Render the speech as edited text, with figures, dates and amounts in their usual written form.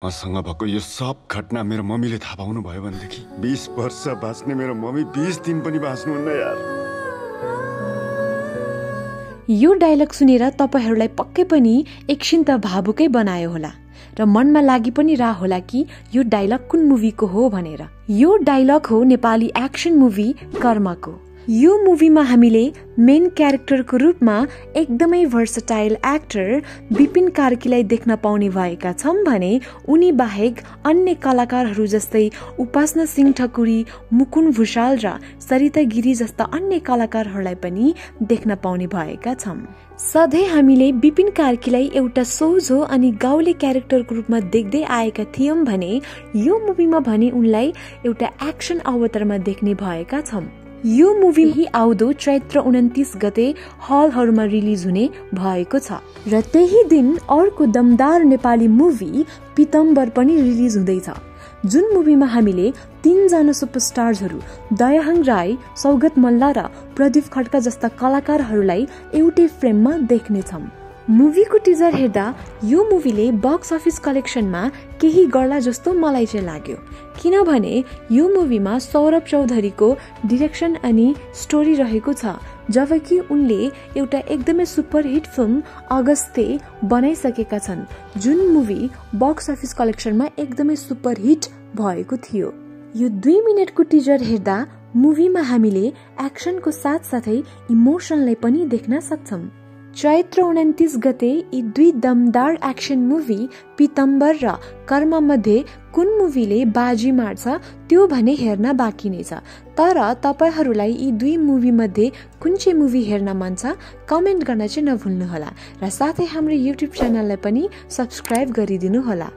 मसँग भएको यो सब घटना मेरो मम्मीले थाहा पाउनु भयो भनेदेखि 20 वर्ष बाँच्ने मेरो मम्मी 20 दिन पनि बाँच्नुहुन्न यार। यो डायलग सुनेर तपाईहरुलाई पक्कै पनि एकछिन त भावुकै बनायो होला र मनमा लागि पनि रहा होला कि यो डायलग कुन मुभीको हो भनेर। यो डायलग हो नेपाली एक्सन मुभी कर्मको। यो मुभीमा हामीले मेन क्यारेक्टरको रूपमा एकदमै भर्सटाइल एक्टर विपिन कार्कीलाई देख्न पाउने भएका छौं भने उनी बाहेक अन्य कलाकारहरू जस्तै उपासना सिंह ठकुरी, मुकुन भुषाल र सरिता गिरी जस्ता अन्य कलाकारहरूलाई पनि देख्न पाउने भएका छौं। सधैँ हामीले विपिन कार्कीलाई एउटा सोझो अनि गाउँले क्यारेक्टरको रूपमा देख्दै आएका थियौं भने यो मुभीमा भने उनलाई एउटा एक्सन अवतारमा देख्ने भएका छौं। यो मुभी आउँदो चैत्र 29 गते हलहरूमा रिलिज हुने भएको छ र त्यही दिन अर्को दमदार नेपाली मुभी पितम्बर पनि रिलिज हुँदैछ, जुन मुभीमा हामीले 3 जना सुपरस्टार्सहरू दयाहाङ राई, सौगत मल्ल र प्रदीप खड्का जस्ता कलाकारहरूलाई एउटै फ्रेममा देख्नेछौं। मुभीको टिजर हेर्दा यो मुभीले बक्स अफिस कलेक्सनमा केही गर्ला जस्तो मलाई चाहिँ लाग्यो, किनभने यो मुभीमा सौरभ चौधरीको डिरेक्सन अनि स्टोरी रहेको छ, जबकि उनले एउटा एकदमै सुपरहिट फिल्म अगस्ते बनाइसकेका छन्, जुन मुभी बक्स अफिस कलेक्सनमा एकदमै सुपरहिट भएको थियो। यो 2 मिनेटको टिजर हेर्दा मुभीमा हामीले एक्सनको साथसाथै इमोसनलाई पनि देख्न सक्छौं। चैत्र 29 गते यी 2 दमदार एक्सन मुभी पितम्बर र कर्म मध्ये कुन मुभीले बाजी मार्छ त्यो भने हेर्न बाँकी नै छ। तर तपाईहरुलाई यी 2 मुभी मध्ये कुन चाहिँ मुभी हेर्न मन छ कमेन्ट गर्न चाहिँ नभुल्नु होला र साथै हाम्रो युट्युब च्यानललाई पनि सब्स्क्राइब गरिदिनु होला।